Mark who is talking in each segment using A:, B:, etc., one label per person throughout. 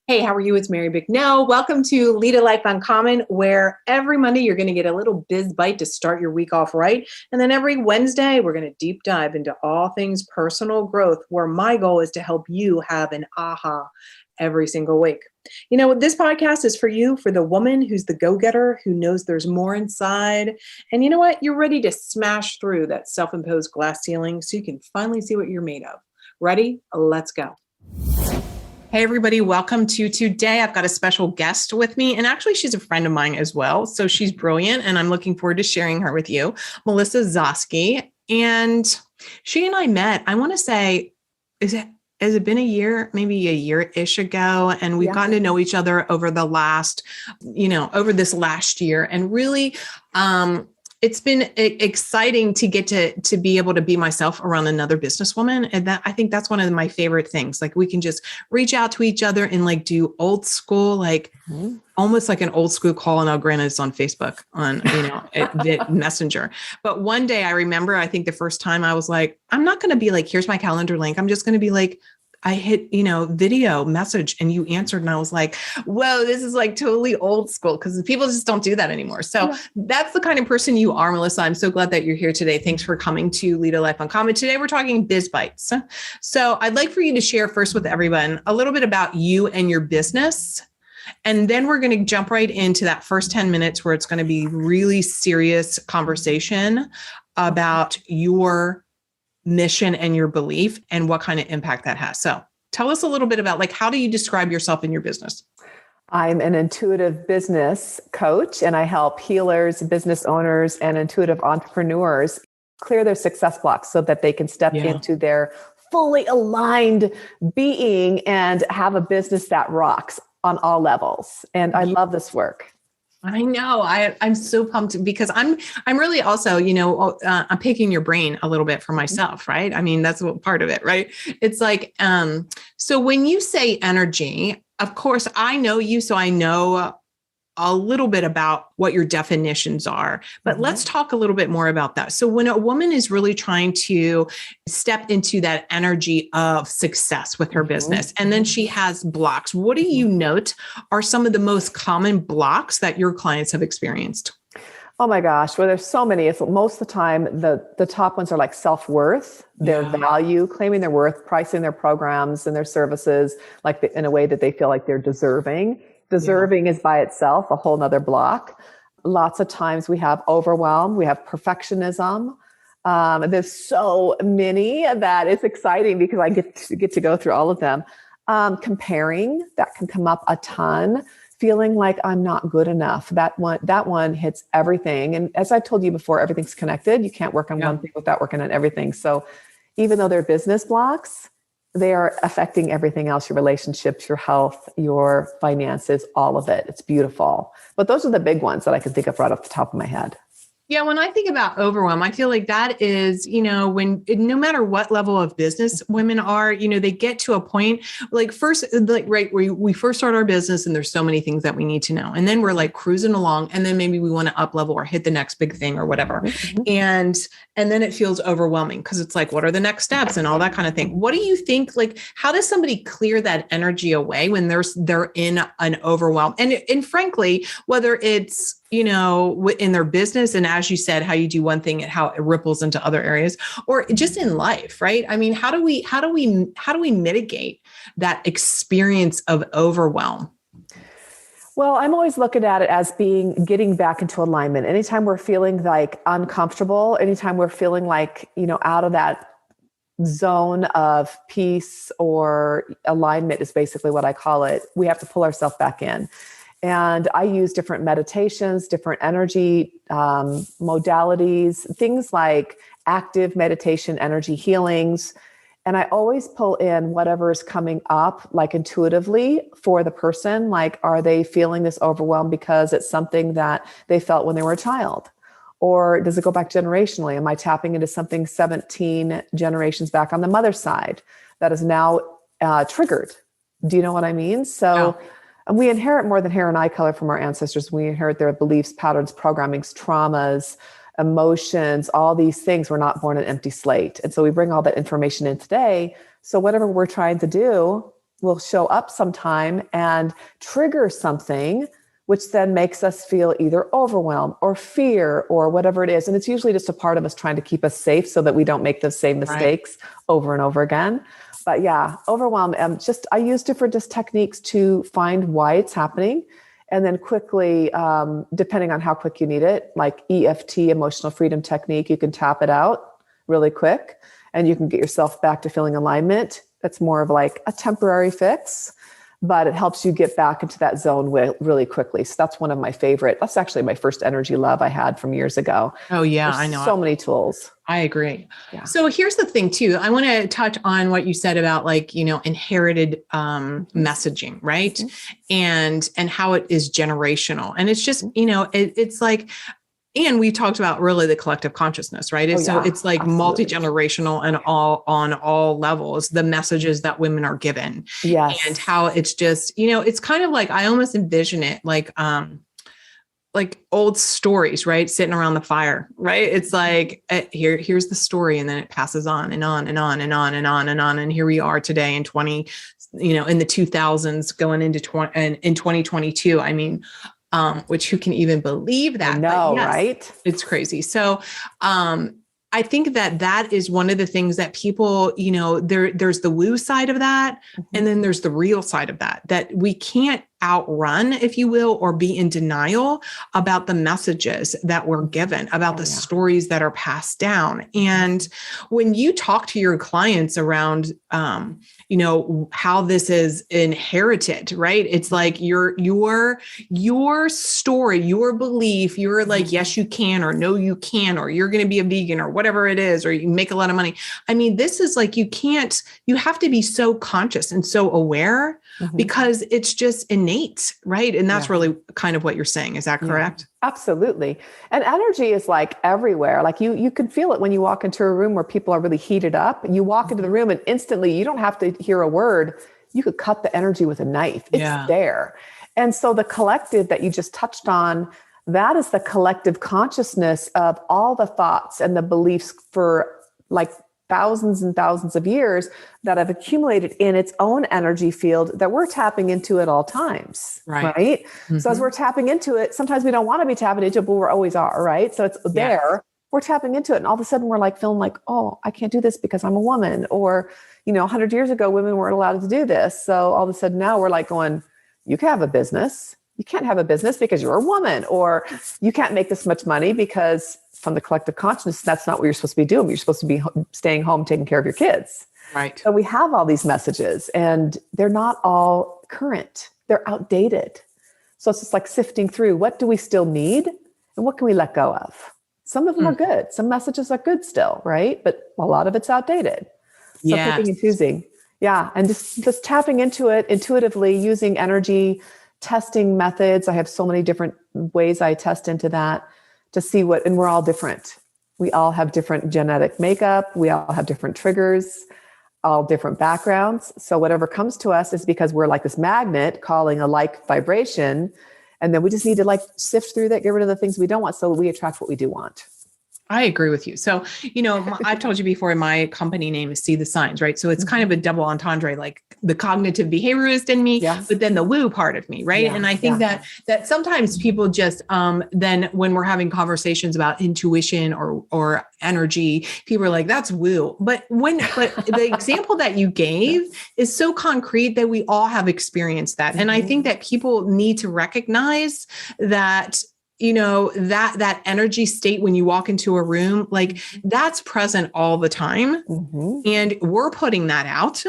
A: Hey, how are you? It's Mary Bicknell. Welcome to Lead a Life Uncommon, where every Monday you're going to get a little biz bite to start your week off right. And then every Wednesday, we're going to deep dive into all things personal growth, where my goal is to help you have an aha every single week. You know, this podcast is for you, for the woman who's the go-getter, who knows there's more inside. And you know what? You're ready to smash through that self-imposed glass ceiling so you can finally see what you're made of. Ready? Let's go. Hey, everybody. Welcome to today. I've got a special guest with me, and actually she's a friend of mine as well. So she's brilliant, and I'm looking forward to sharing her with you, Melissa Zoske. And she and I met, I want to say, has it been a year, maybe a year-ish ago? And we've gotten to know each other over the last, over this last year. And really, it's been exciting to get to be able to be myself around another businesswoman. And that, I think that's one of my favorite things. Like, we can just reach out to each other and like do old school, almost like an old school call. And granted, it's on Facebook on, Messenger. But one day I remember, I think the first time I was like, I'm not going to be like, here's my calendar link. I'm just going to be like, I hit, video message and you answered. And I was like, whoa, this is like totally old school, because people just don't do that anymore. So that's the kind of person you are, Melissa. I'm so glad that you're here today. Thanks for coming to Lead a Life Uncommon. Today, we're talking biz bites. So I'd like for you to share first with everyone a little bit about you and your business. And then we're going to jump right into that first 10 minutes where it's going to be really serious conversation about your mission and your belief and what kind of impact that has. So tell us a little bit about, how do you describe yourself in your business?
B: I'm an intuitive business coach, and I help healers, business owners, and intuitive entrepreneurs clear their success blocks so that they can step into their fully aligned being and have a business that rocks on all levels. And I love this work.
A: I know. I'm so pumped because I'm really also, I'm picking your brain a little bit for myself, right? I mean, that's what part of it, right? It's like, so when you say energy, of course, I know you, so I know a little bit about what your definitions are, but let's talk a little bit more about that. So when a woman is really trying to step into that energy of success with her business, and then she has blocks, what do you note are some of the most common blocks that your clients have experienced?
B: Oh my gosh. Well, there's so many. It's most of the time, the top ones are like self-worth, their value, claiming their worth, pricing their programs and their services, in a way that they feel like they're deserving. Deserving is by itself a whole nother block. Lots of times we have overwhelm, we have perfectionism. There's so many that it's exciting because I get to go through all of them. Comparing, that can come up a ton. Feeling like I'm not good enough. That one hits everything. And as I told you before, everything's connected. You can't work on one thing without working on everything. So even though they're business blocks, they are affecting everything else, your relationships, your health, your finances, all of it. It's beautiful. But those are the big ones that I can think of right off the top of my head.
A: Yeah. When I think about overwhelm, I feel like that is, when no matter what level of business women are, they get to a point where we first start our business and there's so many things that we need to know. And then we're cruising along, and then maybe we want to up level or hit the next big thing or whatever. And then it feels overwhelming because it's like, what are the next steps and all that kind of thing. What do you think, how does somebody clear that energy away when they're in an overwhelm? And frankly, whether it's, in their business, and as you said, how you do one thing and how it ripples into other areas, or just in life, right? I mean, how do we mitigate that experience of overwhelm?
B: Well, I'm always looking at it as getting back into alignment. Anytime we're feeling uncomfortable, anytime we're feeling out of that zone of peace or alignment is basically what I call it. We have to pull ourselves back in. And I use different meditations, different energy modalities, things like active meditation, energy healings. And I always pull in whatever is coming up, intuitively for the person. Are they feeling this overwhelmed because it's something that they felt when they were a child? Or does it go back generationally? Am I tapping into something 17 generations back on the mother's side that is now triggered? Do you know what I mean? So. Yeah. And we inherit more than hair and eye color from our ancestors. We inherit their beliefs, patterns, programmings, traumas, emotions, all these things. We're not born an empty slate. And so we bring all that information in today. So whatever we're trying to do, will show up sometime and trigger something, which then makes us feel either overwhelmed or fear or whatever it is. And it's usually just a part of us trying to keep us safe so that we don't make those same mistakes over and over again. But yeah, overwhelm. I use different just techniques to find why it's happening. And then quickly, depending on how quick you need it, like EFT, emotional freedom technique, you can tap it out really quick and you can get yourself back to feeling alignment. That's more of like a temporary fix, but it helps you get back into that zone really quickly. So that's one of my favorite. That's actually my first energy love I had from years ago.
A: Oh yeah,
B: There's
A: I know.
B: So many tools.
A: I agree.
B: Yeah.
A: So here's the thing too. I want to touch on what you said about like, inherited messaging, right? And how it is generational. And it's just, it's like, and we talked about really the collective consciousness, right? It's like absolutely. Multi-generational and on all levels, the messages that women are given.
B: Yes.
A: And how it's just, it's kind of like, I almost envision it like old stories, right? Sitting around the fire, right? It's like, here's the story. And then it passes on and on and on and on and on and on. And here we are today in in the 2000s going into in 2022. I mean, which who can even believe that?
B: No, yes, right?
A: It's crazy. So, I think that is one of the things that people, there's the woo side of that. And then there's the real side of that we can't outrun, if you will, or be in denial about the messages that we're given, about the stories that are passed down. And when you talk to your clients around, how this is inherited, right? It's like your story, your belief, you're like, yes, you can, or no, you can, or you're going to be a vegan or whatever it is, or you make a lot of money. I mean, this is like, you have to be so conscious and so aware because it's just innate, right? And that's really kind of what you're saying. Is that correct?
B: Yeah, absolutely. And energy is like everywhere. Like you can feel it when you walk into a room where people are really heated up. You walk into the room and instantly, you don't have to hear a word. You could cut the energy with a knife. It's there. And so the collective that you just touched on, that is the collective consciousness of all the thoughts and the beliefs for like thousands and thousands of years that have accumulated in its own energy field that we're tapping into at all times. Right. So as we're tapping into it, sometimes we don't want to be tapping into it, but we always are. Right. So it's there. We're tapping into it. And all of a sudden we're like feeling like, oh, I can't do this because I'm a woman. Or, 100 years ago, women weren't allowed to do this. So all of a sudden now we're like going, you can have a business. You can't have a business because you're a woman, or you can't make this much money because from the collective consciousness, that's not what you're supposed to be doing. You're supposed to be staying home, taking care of your kids.
A: Right.
B: So we have all these messages and they're not all current. They're outdated. So it's just like sifting through, what do we still need and what can we let go of? Some of them are good. Some messages are good still, right? But a lot of it's outdated. So picking and choosing. Yeah. And just tapping into it intuitively using energy testing methods. I have so many different ways I test into that to see and we're all different. We all have different genetic makeup. We all have different triggers, all different backgrounds. So whatever comes to us is because we're like this magnet calling a like vibration. And then we just need to like sift through that, get rid of the things we don't want so we attract what we do want.
A: I agree with you. So, I've told you before, my company name is See the Signs, right? So it's kind of a double entendre, like the cognitive behaviorist in me, but then the woo part of me, right? And I think that sometimes people just, then when we're having conversations about intuition or energy, people are like, that's woo. But the example that you gave is so concrete that we all have experienced that. And I think that people need to recognize that that energy state when you walk into a room, like that's present all the time. And we're putting that out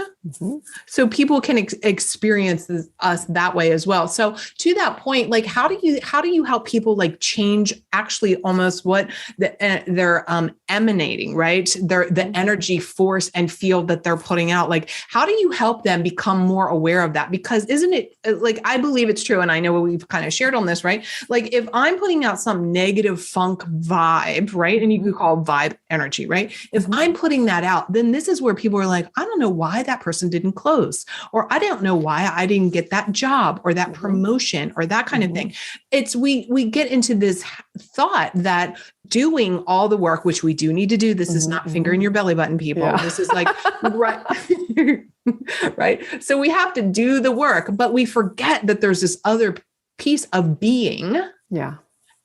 A: so people can experience us that way as well. So to that point, like, how do you help people like change actually almost what they're emanating, right? The energy force and field that they're putting out. Like, how do you help them become more aware of that? Because isn't it like, I believe it's true. And I know we've kind of shared on this, right? Like if I'm putting out some negative funk vibe, right? And you could call vibe energy, right? If I'm putting that out, then this is where people are like, I don't know why that person didn't close, or I don't know why I didn't get that job or that promotion or that kind of thing. It's, we get into this thought that doing all the work, which we do need to do. This is not finger in your belly button, people. This is like, right. right? So we have to do the work, but we forget that there's this other piece of being.
B: Yeah.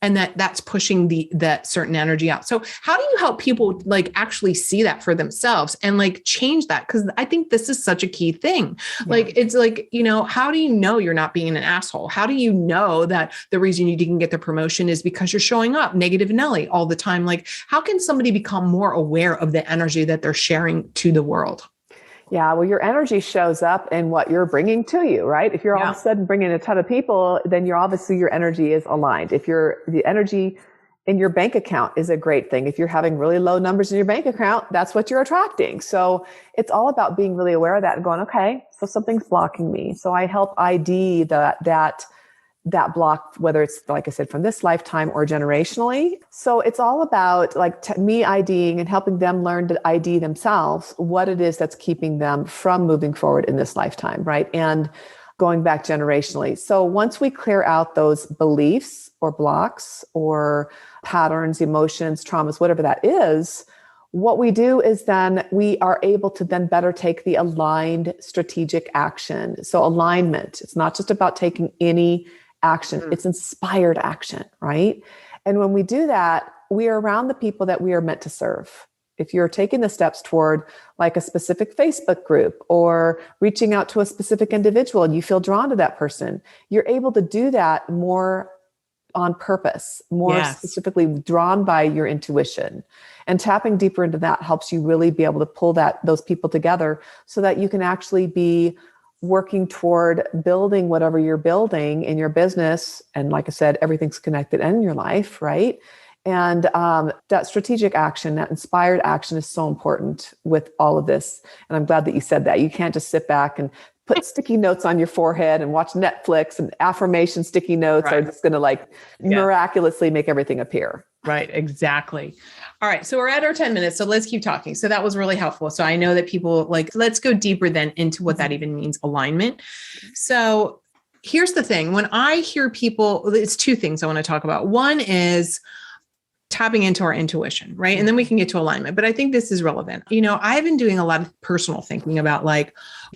A: And that's pushing that certain energy out. So how do you help people like actually see that for themselves and like change that? Because I think this is such a key thing. Yeah. Like, it's like, how do you know you're not being an asshole? How do you know that the reason you didn't get the promotion is because you're showing up negative Nelly all the time? Like, how can somebody become more aware of the energy that they're sharing to the world?
B: Yeah, well, your energy shows up in what you're bringing to you, right? If you're all of a sudden bringing a ton of people, then your energy is aligned. If the energy in your bank account is a great thing. If you're having really low numbers in your bank account, that's what you're attracting. So it's all about being really aware of that and going, okay, so something's blocking me. So I help ID that block, whether it's, like I said, from this lifetime or generationally. So it's all about like me IDing and helping them learn to ID themselves, what it is that's keeping them from moving forward in this lifetime, right? And going back generationally. So once we clear out those beliefs or blocks or patterns, emotions, traumas, whatever that is, what we do is then we are able to then better take the aligned strategic action. So alignment, it's not just about taking any action, it's inspired action, right? And when we do that, we are around the people that we are meant to serve. If you're taking the steps toward like a specific Facebook group or reaching out to a specific individual and you feel drawn to that person, you're able to do that more on purpose, more specifically drawn by your intuition. And tapping deeper into that helps you really be able to pull those people together so that you can actually be working toward building whatever you're building in your business. And like I said, everything's connected in your life, right? And that strategic action, that inspired action is so important with all of this. And I'm glad that you said that. You can't just sit back and put sticky notes on your forehead and watch Netflix, and affirmation sticky notes are just going to miraculously make everything appear.
A: Right. Exactly. All right. So we're at our 10 minutes. So let's keep talking. So that was really helpful. So I know that people let's go deeper then into what that even means, alignment. So here's the thing. When I hear people, it's two things I want to talk about. One is tapping into our intuition, right? And then we can get to alignment. But I think this is relevant. I've been doing a lot of personal thinking about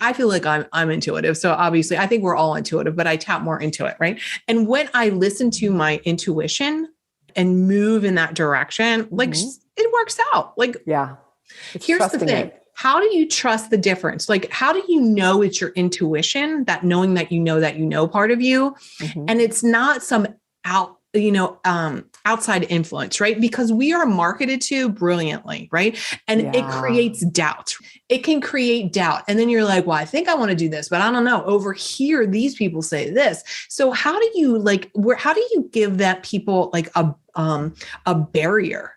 A: I feel like I'm intuitive. So obviously I think we're all intuitive, but I tap more into it, right? And when I listen to my intuition and move in that direction, it works out. Here's the thing. How do you trust the difference? How do you know it's your intuition, that knowing that you know part of you, and it's not some outside influence, right? Because we are marketed to brilliantly, right? And it creates doubt. It can create doubt. And then you're like, well, I think I want to do this, but I don't know. Over here, these people say this. So how do you how do you give that people a barrier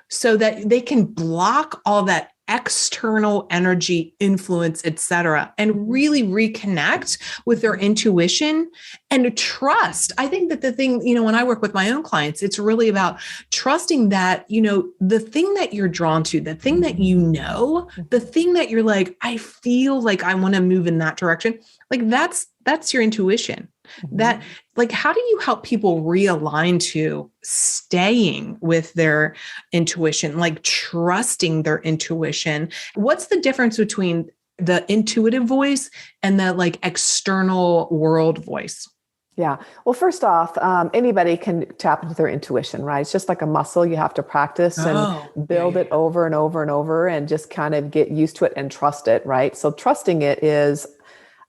A: so that they can block all that external energy, influence, etc., and really reconnect with their intuition and trust? I think that the thing, when I work with my own clients, it's really about trusting that, the thing that you're drawn to, the thing that the thing that you're like, I feel like I want to move in that direction. That's your intuition. That how do you help people realign to staying with their intuition, trusting their intuition? What's the difference between the intuitive voice and the external world voice?
B: Yeah. Well, first off, anybody can tap into their intuition, right? It's just like a muscle. You have to practice and build it over and over and over and just kind of get used to it and trust it, right? So trusting it is,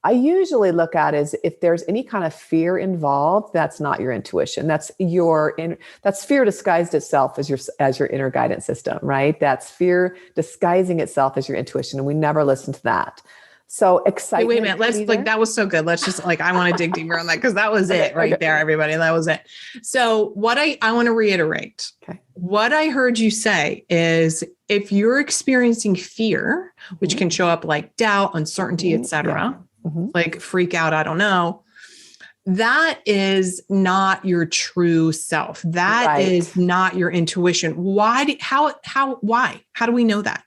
B: I usually look at as if there's any kind of fear involved, that's not your intuition. That's fear disguised itself as your inner guidance system, right? That's fear disguising itself as your intuition. And we never listen to that. So excitement.
A: Wait a minute. Let's that was so good. Let's just I want to dig deeper on that because that was it right there, everybody. That was it. So what I want to reiterate, what I heard you say is if you're experiencing fear, which can show up like doubt, uncertainty, etc., freak out, I don't know, that is not your true self. That is not your intuition. Why? How do we know that?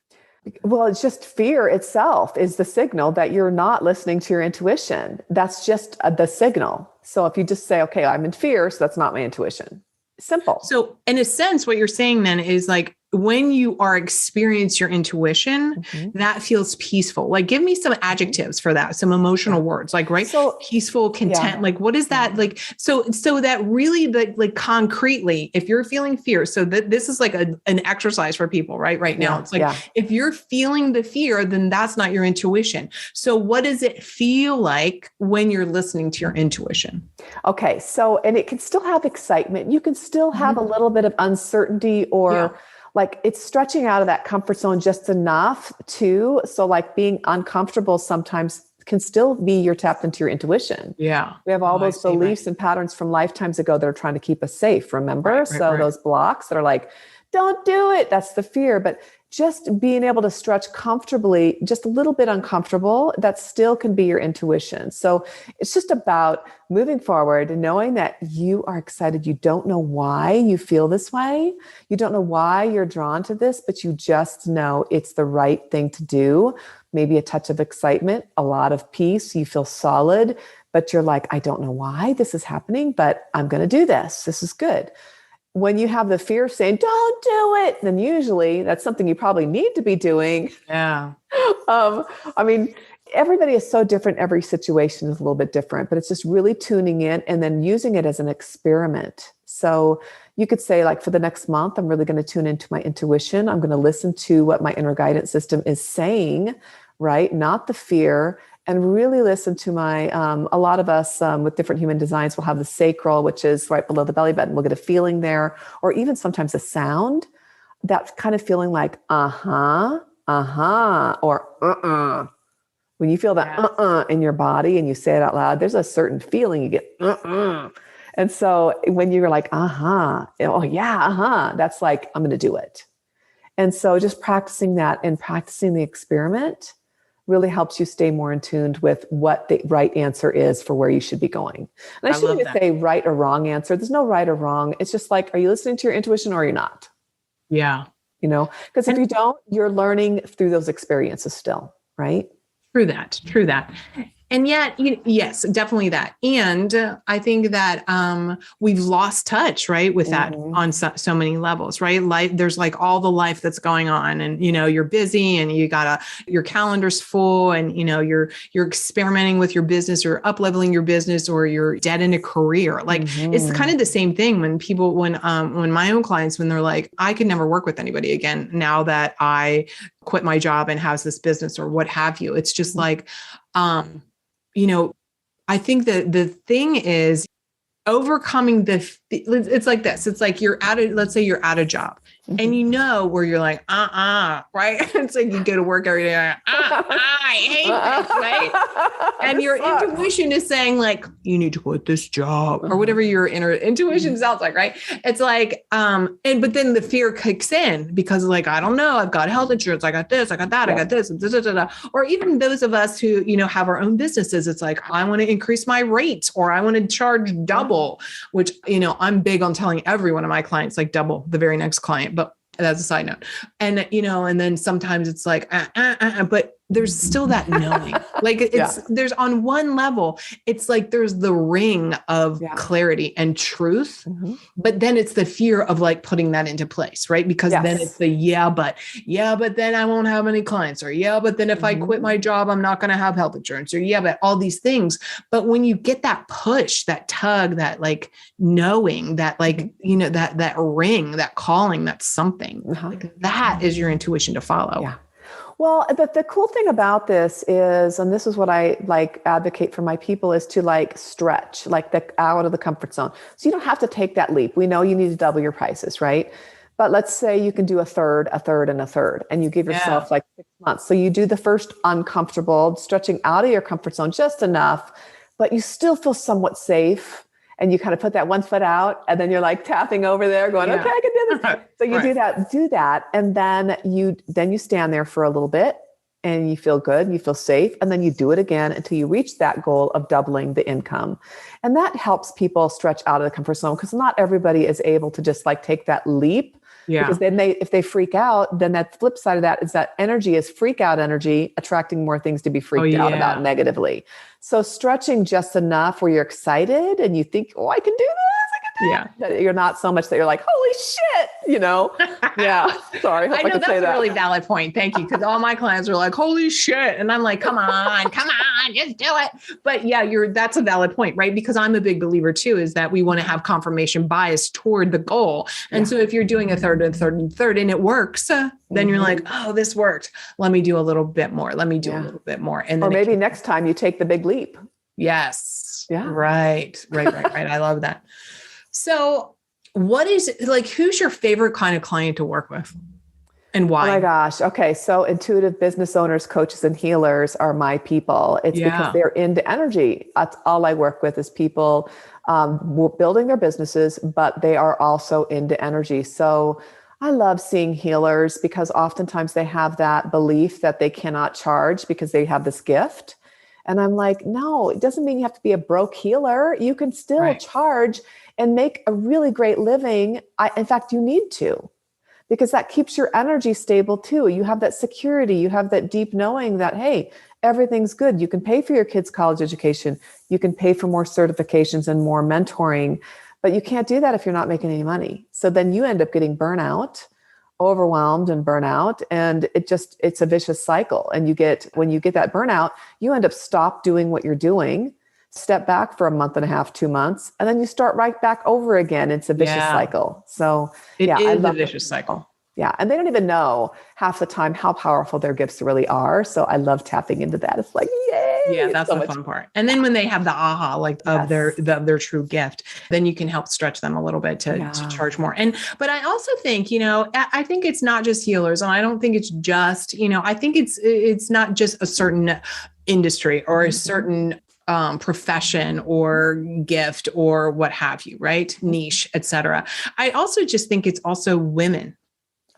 B: Well, it's just fear itself is the signal that you're not listening to your intuition. That's just the signal. So if you just say, okay, I'm in fear, so that's not my intuition. Simple.
A: So in a sense, what you're saying then is when you are experience your intuition, that feels peaceful. Like, give me some adjectives for that, some emotional words, like, right. So peaceful, content, like, what is that? Like, so that really like concretely, if you're feeling fear, so that this is like an exercise for people, right now. It's like, if you're feeling the fear, then that's not your intuition. So what does it feel like when you're listening to your intuition?
B: Okay. So, and it can still have excitement. You can still have a little bit of uncertainty or like it's stretching out of that comfort zone just enough too. So like being uncomfortable sometimes can still be you're tapped into your intuition.
A: Yeah.
B: We have all those beliefs and patterns from lifetimes ago that are trying to keep us safe. Remember? Those blocks that are like, don't do it. That's the fear. But just being able to stretch comfortably, just a little bit uncomfortable, that still can be your intuition. So it's just about moving forward and knowing that you are excited. You don't know why you feel this way. You don't know why you're drawn to this, but you just know it's the right thing to do. Maybe a touch of excitement, a lot of peace. You feel solid, but you're like, I don't know why this is happening, but I'm going to do this. This is good. When you have the fear saying, don't do it, then usually that's something you probably need to be doing.
A: Yeah.
B: I mean, everybody is so different. Every situation is a little bit different, but it's just really tuning in and then using it as an experiment. So you could say, like, for the next month, I'm really going to tune into my intuition. I'm going to listen to what my inner guidance system is saying, right? Not the fear. And really listen to my, a lot of us with different human designs will have the sacral, which is right below the belly button. We'll get a feeling there, or even sometimes a sound, that kind of feeling like, or When you feel that in your body and you say it out loud, there's a certain feeling you get, And so when you're like, that's like, I'm going to do it. And so just practicing that and practicing the experiment really helps you stay more in tune with what the right answer is for where you should be going. And I shouldn't even say right or wrong answer. There's no right or wrong. It's just like, are you listening to your intuition or are you not?
A: Yeah.
B: Because if you don't, you're learning through those experiences still, right?
A: True that. And yet, yes, definitely that. And I think that we've lost touch, right, with that on so many levels, right? Life, there's like all the life that's going on, and you're busy, and your calendar's full, and you're experimenting with your business, or up leveling your business, or you're dead in a career. Like it's kind of the same thing when people, when my own clients, when they're like, I could never work with anybody again now that I quit my job and has this business, or what have you. It's just like, I think that the thing is overcoming it's like this. It's like let's say you're at a job and where you're like, right? It's like you go to work every day, I hate this, right? And your intuition is saying like, you need to quit this job, or whatever your inner intuition sounds like, right? It's like, but then the fear kicks in because like, I don't know, I've got health insurance, I got this, I got that, I got this, or even those of us who, have our own businesses. It's like, I want to increase my rates, or I want to charge double, which, I'm big on telling every one of my clients, like double the very next client, but that's a side note. And, and then sometimes it's like, but there's still that knowing, like there's on one level, it's like, there's the ring of clarity and truth, but then it's the fear of like putting that into place, right? Because then it's the, but then I won't have any clients, or but then if I quit my job, I'm not going to have health insurance, or but all these things. But when you get that push, that tug, that like knowing that like, that ring, that calling, that's something like that is your intuition to follow.
B: Yeah. Well, the cool thing about this is, and this is what I like advocate for my people, is to like stretch, like out of the comfort zone. So you don't have to take that leap. We know you need to double your prices, right? But let's say you can do a third, and a third, and you give yourself like 6 months. So you do the first uncomfortable, stretching out of your comfort zone just enough, but you still feel somewhat safe. And you kind of put that one foot out, and then you're like tapping over there going, okay, I can do this. So you do that. And then you stand there for a little bit and you feel good, you feel safe. And then you do it again until you reach that goal of doubling the income. And that helps people stretch out of the comfort zone, because not everybody is able to just like take that leap. Yeah. Because then if they freak out, then that flip side of that is that energy is freak out energy, attracting more things to be freaked out about negatively. So stretching just enough where you're excited and you think, I can do this. That you're not so much that you're like, holy shit, Yeah. Sorry. Hope
A: I
B: I
A: know
B: could
A: that's
B: say
A: a
B: that.
A: really valid point. Thank you. Because all my clients are like, holy shit. And I'm like, come on, just do it. But yeah, that's a valid point, right? Because I'm a big believer too, is that we want to have confirmation bias toward the goal. And so if you're doing a third and third and third and it works, then you're like, oh, this worked. Let me do a little bit more. Let me do a little bit more. And then
B: or maybe next time you take the big leap.
A: Yes.
B: Yeah.
A: Right. I love that. So what is like, who's your favorite kind of client to work with and why?
B: Oh my gosh. Okay. So intuitive business owners, coaches, and healers are my people. It's because they're into energy. That's all I work with is people building their businesses, but they are also into energy. So I love seeing healers because oftentimes they have that belief that they cannot charge because they have this gift. And I'm like, no, it doesn't mean you have to be a broke healer. You can still charge and make a really great living. In fact, you need to, because that keeps your energy stable too. You have that security. You have that deep knowing that, hey, everything's good. You can pay for your kids' college education. You can pay for more certifications and more mentoring, but you can't do that if you're not making any money. So then you end up getting burnout, overwhelmed and burnout. And it's a vicious cycle. And when you get that burnout, you end up stop doing what you're doing, step back for a month and a half, 2 months, and then you start right back over again. It's a vicious cycle. So
A: I love a vicious cycle.
B: Yeah. And they don't even know half the time how powerful their gifts really are. So I love tapping into that. It's like, yay.
A: Yeah, that's the fun part. And then when they have the aha, like of their true gift, then you can help stretch them a little bit to charge more. But I also think, I think it's not just healers, and I don't think it's just, I think it's not just a certain industry or a certain profession or gift or what have you, right? Niche, etc. I also just think it's also women.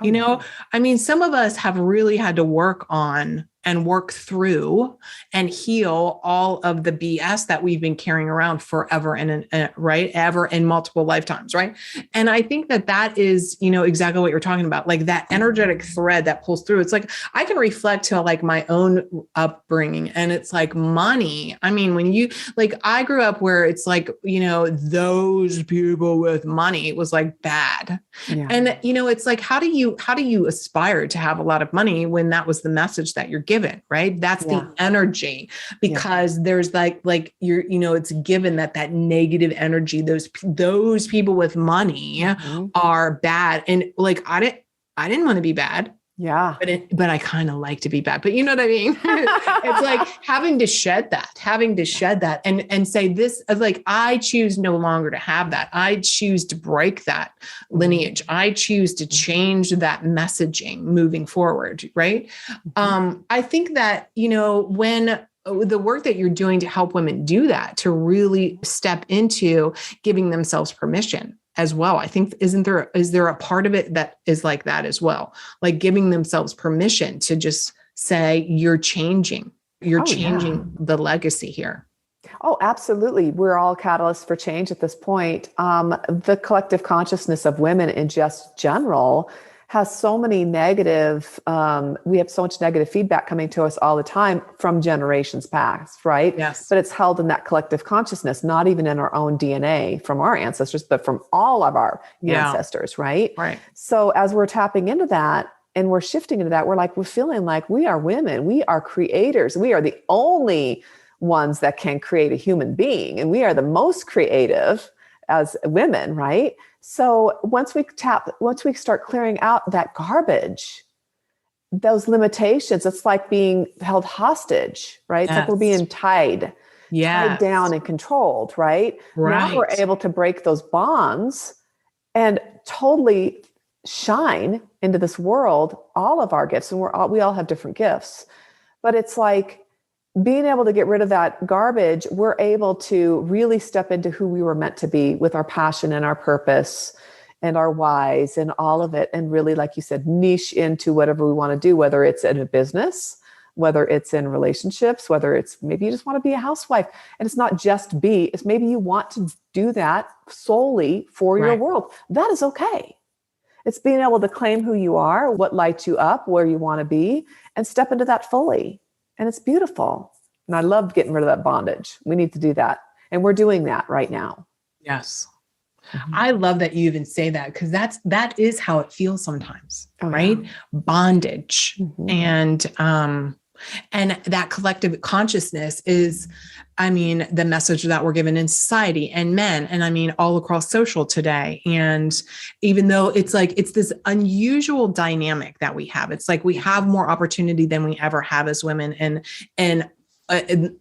A: I mean, some of us have really had to work on and work through and heal all of the BS that we've been carrying around forever ever in multiple lifetimes. Right. And I think that is, exactly what you're talking about, like that energetic thread that pulls through. It's like, I can reflect to like my own upbringing, and it's like money. I mean, when I grew up where it's like, those people with money was like bad. Yeah. And, it's like, how do you aspire to have a lot of money when that was the message that you're given, right? That's the energy, because there's like it's given that negative energy, those people with money are bad. And like, I didn't want to be bad. Yeah. But I kind of like to be bad, but you know what I mean? It's like having to shed that and say this, like, I choose no longer to have that. I choose to break that lineage. I choose to change that messaging moving forward. Right. I think that, when the work that you're doing to help women do that, to really step into giving themselves permission as well. I think, is there a part of it that is like that as well? Like giving themselves permission to just say, you're changing the legacy here.
B: Oh, absolutely. We're all catalysts for change at this point. The collective consciousness of women in just general has so many negative, we have so much negative feedback coming to us all the time from generations past, right? Yes. But it's held in that collective consciousness, not even in our own DNA from our ancestors, but from all of our ancestors, right? Right. So as we're tapping into that and we're shifting into that, we're feeling like we are women, we are creators, we are the only ones that can create a human being, and we are the most creative as women, right? So once we start clearing out that garbage, those limitations, it's like being held hostage, right? Yes. It's like we're being tied down and controlled, right? Now we're able to break those bonds and totally shine into this world, all of our gifts. And we all have different gifts, but it's like, being able to get rid of that garbage, we're able to really step into who we were meant to be with our passion and our purpose and our whys and all of it. And really, like you said, niche into whatever we want to do, whether it's in a business, whether it's in relationships, whether it's maybe you just want to be a housewife. And it's not just it's maybe you want to do that solely for your world. That is okay. It's being able to claim who you are, what lights you up, where you want to be, and step into that fully. And it's beautiful. And I love getting rid of that bondage. We need to do that. And we're doing that right now.
A: Yes. I love that you even say that, because that is how it feels sometimes, right?
B: Yeah.
A: Bondage. And that collective consciousness is, the message that we're given in society and men, and all across social today. And even though it's this unusual dynamic that we have, it's like we have more opportunity than we ever have as women, and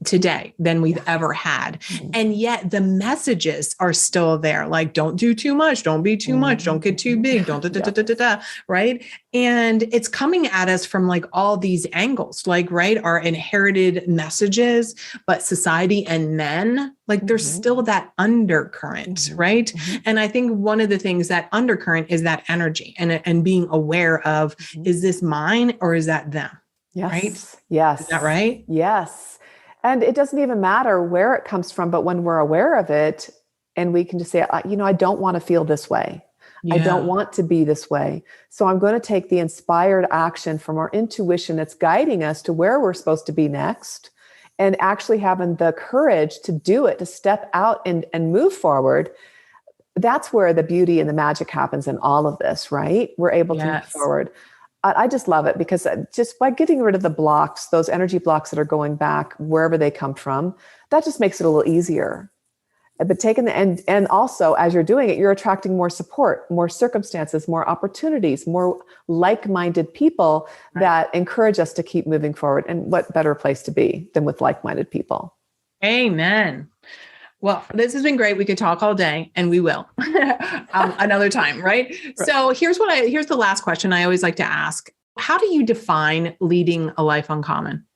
A: today than we've ever had. And yet the messages are still there. Like, don't do too much. Don't be too much. Don't get too big. Don't right. And it's coming at us from all these angles, right. Our inherited messages, but society and men, there's still that undercurrent. Right. And I think one of the things, that undercurrent, is that energy and being aware of, is this mine or is that them?
B: Yes.
A: Right.
B: Yes.
A: Is that right?
B: Yes. And it doesn't even matter where it comes from, but when we're aware of it, and we can just say, I don't want to feel this way. Yeah. I don't want to be this way. So I'm going to take the inspired action from our intuition that's guiding us to where we're supposed to be next, and actually having the courage to do it, to step out and move forward. That's where the beauty and the magic happens in all of this, right? We're able to move forward. I just love it, because just by getting rid of the blocks, those energy blocks that are going back wherever they come from, that just makes it a little easier. But and also, as you're doing it, you're attracting more support, more circumstances, more opportunities, more like-minded people that encourage us to keep moving forward. And what better place to be than with like-minded people?
A: Amen. Well, this has been great. We could talk all day, and we will another time, right? So here's the last question I always like to ask. How do you define leading a life uncommon?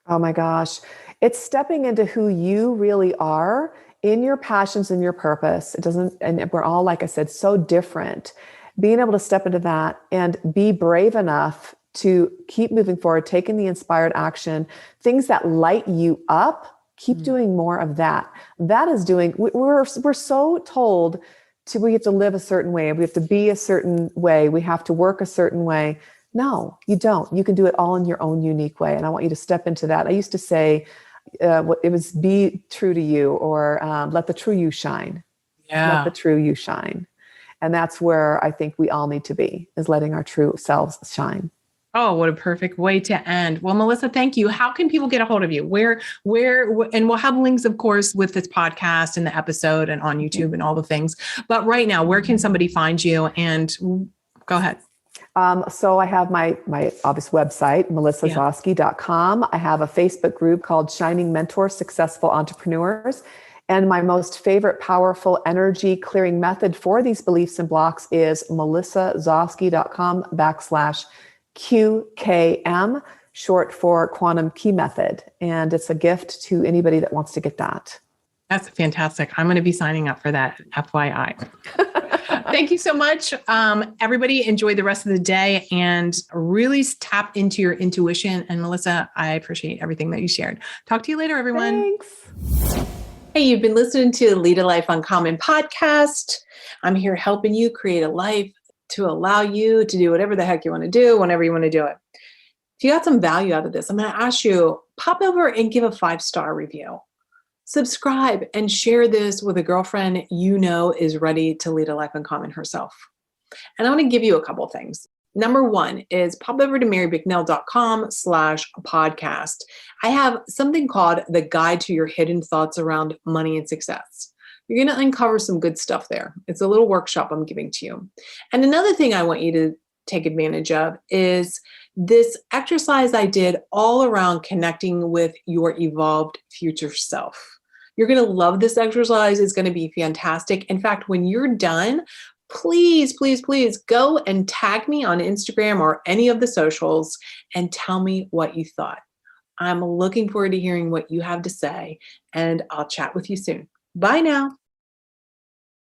B: Oh my gosh. It's stepping into who you really are in your passions and your purpose. And we're all, like I said, so different. Being able to step into that and be brave enough to keep moving forward, taking the inspired action, things that light you up. Keep doing more of that. That is we're so told we have to live a certain way. We have to be a certain way. We have to work a certain way. No, you don't. You can do it all in your own unique way. And I want you to step into that. I used to say, it was be true to you, or let the true you shine. Yeah. Let the true you shine. And that's where I think we all need to be, is letting our true selves shine.
A: Oh, what a perfect way to end. Well, Melissa, thank you. How can people get a hold of you? Where, and we'll have links, of course, with this podcast and the episode and on YouTube and all the things. But right now, where can somebody find you? And go ahead.
B: So I have my obvious website, melissazoske.com. I have a Facebook group called Shining Mentor Successful Entrepreneurs. And my most favorite powerful energy clearing method for these beliefs and blocks is melissazoske.com/QKM, short for Quantum Key Method. And it's a gift to anybody that wants to get that.
A: That's fantastic. I'm going to be signing up for that, FYI. Thank you so much. Everybody, enjoy the rest of the day and really tap into your intuition. And Melissa, I appreciate everything that you shared. Talk to you later, everyone.
B: Thanks.
A: Hey, you've been listening to the Lead a Life Uncommon podcast. I'm here helping you create a life to allow you to do whatever the heck you want to do, whenever you want to do it. If you got some value out of this, I'm going to ask you, pop over and give a 5-star review. Subscribe and share this with a girlfriend you know is ready to lead a life uncommon herself. And I want to give you a couple things. Number one is pop over to marybicknell.com/podcast. I have something called the Guide to Your Hidden Thoughts Around Money and Success. You're going to uncover some good stuff there. It's a little workshop I'm giving to you. And another thing I want you to take advantage of is this exercise I did all around connecting with your evolved future self. You're going to love this exercise. It's going to be fantastic. In fact, when you're done, please, please, please go and tag me on Instagram or any of the socials and tell me what you thought. I'm looking forward to hearing what you have to say, and I'll chat with you soon. Bye now.